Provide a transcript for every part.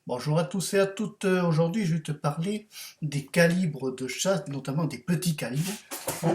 Bonjour à tous et à toutes. Aujourd'hui, je vais te parler des calibres de chasse, notamment des petits calibres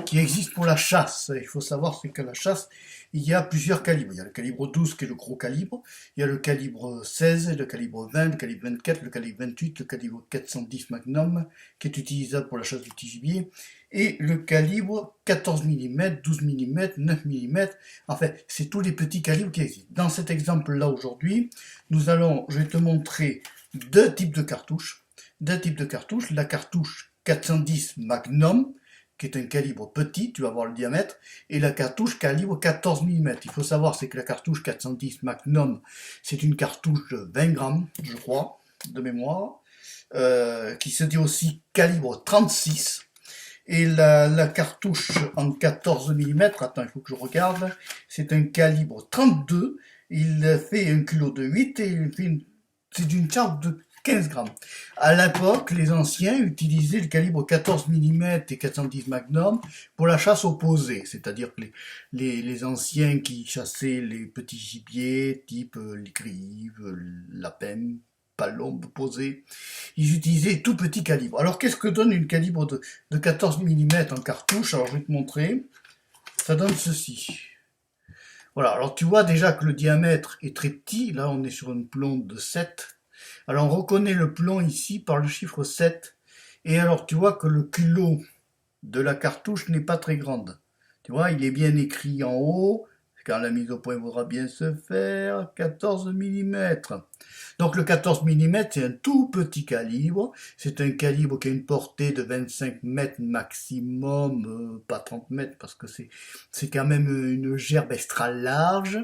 qui existent pour la chasse. Il faut savoir c'est que la chasse, il y a plusieurs calibres. Il y a le calibre 12 qui est le gros calibre, il y a le calibre 16, le calibre 20, le calibre 24, le calibre 28, le calibre 410 Magnum qui est utilisable pour la chasse du petit gibier et le calibre 14 mm, 12 mm, 9 mm. Enfin, c'est tous les petits calibres qui existent. Dans cet exemple-là aujourd'hui, je vais te montrer deux types de cartouches. La cartouche 410 Magnum, qui est un calibre petit, tu vas voir le diamètre, et la cartouche calibre 14 mm. Il faut savoir, c'est que la cartouche 410 Magnum, c'est une cartouche de 20 grammes, je crois, de mémoire, qui se dit aussi calibre 36. Et la cartouche en 14 mm, attends, il faut que je regarde, c'est un calibre 32. Il fait un culot de 8 et c'est d'une charge de 15 grammes. À l'époque, les anciens utilisaient le calibre 14 mm et 410 Magnum pour la chasse opposée, c'est-à-dire que les anciens qui chassaient les petits gibiers, type les grives, lapins, palombes posées, ils utilisaient tout petit calibre. Alors qu'est-ce que donne une calibre de 14 mm en cartouche? Alors je vais te montrer. Ça donne ceci. Voilà, alors tu vois déjà que le diamètre est très petit. Là, on est sur une plombe de 7. Alors on reconnaît le plomb ici par le chiffre 7. Et alors tu vois que le culot de la cartouche n'est pas très grande. Tu vois, il est bien écrit en haut, car la mise au point voudra bien se faire, 14 mm. Donc le 14 mm, c'est un tout petit calibre, c'est un calibre qui a une portée de 25 mètres maximum, pas 30 mètres parce que c'est quand même une gerbe extra large.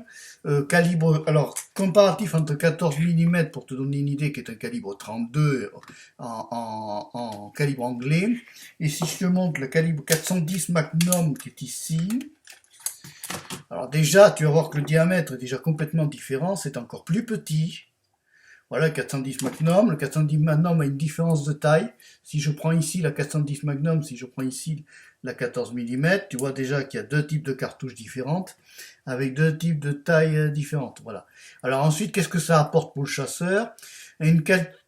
Calibre, alors comparatif entre 14 mm pour te donner une idée, qui est un calibre 32 en calibre anglais, et si je te montre le calibre 410 Magnum qui est ici, alors déjà tu vas voir que le diamètre est déjà complètement différent, c'est encore plus petit. Voilà, 410 Magnum. Le 410 Magnum a une différence de taille. Si je prends ici la 410 Magnum, si je prends ici la 14 mm, tu vois déjà qu'il y a deux types de cartouches différentes, avec deux types de tailles différentes. Voilà. Alors ensuite, qu'est-ce que ça apporte pour le chasseur? Une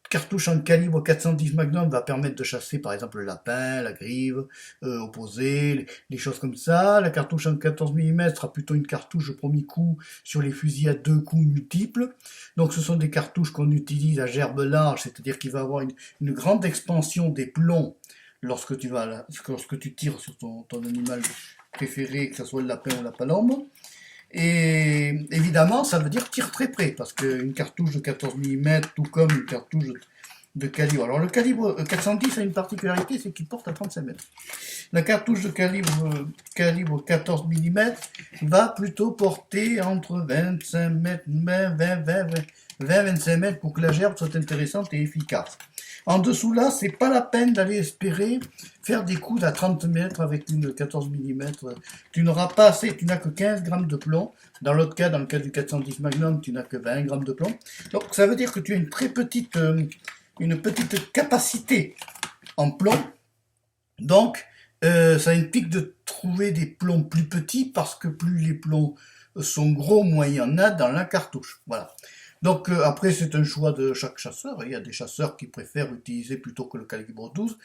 cartouche en calibre 410 Magnum va permettre de chasser par exemple le lapin, la grive, opposée, les choses comme ça. La cartouche en 14 mm sera plutôt une cartouche de premier coup sur les fusils à deux coups multiples. Donc ce sont des cartouches qu'on utilise à gerbe large, c'est-à-dire qu'il va avoir une grande expansion des plombs lorsque tu tires sur ton animal préféré, que ce soit le lapin ou la palombe. Et évidemment, ça veut dire tir très près, parce qu'une cartouche de 14 mm, tout comme une cartouche de calibre. Alors le calibre 410 a une particularité, c'est qu'il porte à 35 mètres. La cartouche de calibre 14 mm va plutôt porter entre 25 mètres, 25 mètres pour que la gerbe soit intéressante et efficace. En dessous là, c'est pas la peine d'aller espérer faire des coups à 30 mètres avec une 14 mm. Tu n'auras pas assez, tu n'as que 15 grammes de plomb. Dans l'autre cas, dans le cas du 410 Magnum, tu n'as que 20 grammes de plomb. Donc ça veut dire que tu as une petite capacité en plomb. Donc, ça implique de trouver des plombs plus petits parce que plus les plombs sont gros, moins il y en a dans la cartouche. Voilà. Donc après c'est un choix de chaque chasseur. Il y a des chasseurs qui préfèrent utiliser plutôt que le calibre 12,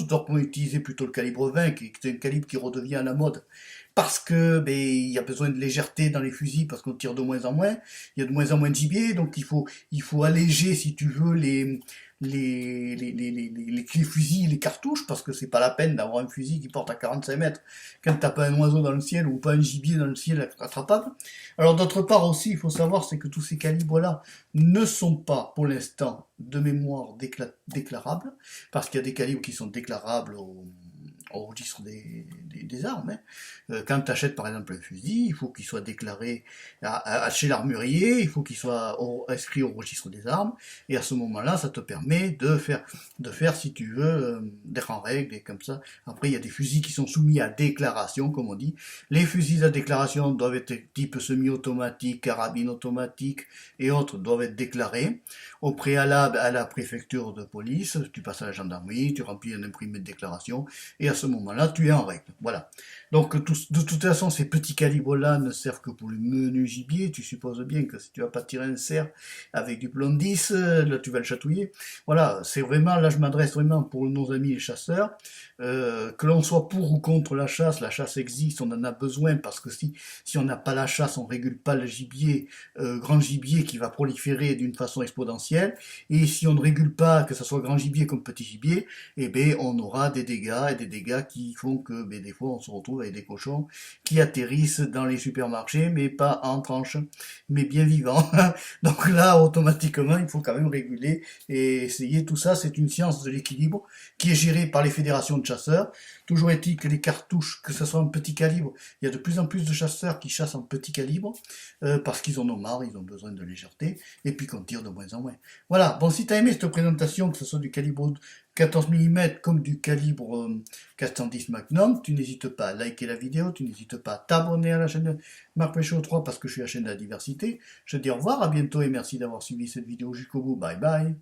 d'autres vont utiliser plutôt le calibre 20, qui est un calibre qui redevient à la mode. Parce que il y a besoin de légèreté dans les fusils, parce qu'on tire de moins en moins, il y a de moins en moins de gibier, donc il faut alléger si tu veux les fusils, les cartouches, parce que c'est pas la peine d'avoir un fusil qui porte à 45 mètres quand t'as pas un oiseau dans le ciel ou pas un gibier dans le ciel attrapable. Alors d'autre part aussi, il faut savoir, c'est que tous ces calibres-là ne sont pas, pour l'instant, de mémoire déclarables, parce qu'il y a des calibres qui sont déclarables au registre des armes. Hein. Quand tu achètes par exemple un fusil, il faut qu'il soit déclaré chez l'armurier, il faut qu'il soit inscrit au registre des armes, et à ce moment-là, ça te permet de faire si tu veux, d'être en règle, et comme ça. Après, il y a des fusils qui sont soumis à déclaration, comme on dit. Les fusils à déclaration doivent être type semi-automatique, carabine automatique, et autres doivent être déclarés. Au préalable à la préfecture de police, tu passes à la gendarmerie, tu remplis un imprimé de déclaration, et à ce moment-là, tu es en règle. Voilà. Donc, de toute façon, ces petits calibres-là ne servent que pour le menu gibier. Tu supposes bien que si tu vas pas tirer un cerf avec du plomb 10, là, tu vas le chatouiller. Voilà, c'est vraiment, là, je m'adresse vraiment pour nos amis les chasseurs. Que l'on soit pour ou contre la chasse existe, on en a besoin, parce que si on n'a pas la chasse, on régule pas le gibier, grand gibier qui va proliférer d'une façon exponentielle. Et si on ne régule pas, que ce soit grand gibier comme petit gibier, eh ben, on aura des dégâts, et des dégâts qui font que, ben, des fois, on se retrouve avec des cochons qui atterrissent dans les supermarchés, mais pas en tranche, mais bien vivants. Donc là, automatiquement, il faut quand même réguler et essayer. Tout ça, c'est une science de l'équilibre qui est gérée par les fédérations de chasseurs. Toujours est-il que les cartouches, que ce soit en petit calibre, il y a de plus en plus de chasseurs qui chassent en petit calibre, parce qu'ils en ont marre, ils ont besoin de légèreté, et puis qu'on tire de moins en moins. Voilà, bon, si tu as aimé cette présentation, que ce soit du calibre 14 mm comme du calibre 410 Magnum, tu n'hésites pas à liker la vidéo, tu n'hésites pas à t'abonner à la chaîne de Marc Péchaud 3 parce que je suis la chaîne de la diversité. Je te dis au revoir, à bientôt et merci d'avoir suivi cette vidéo jusqu'au bout. Bye bye.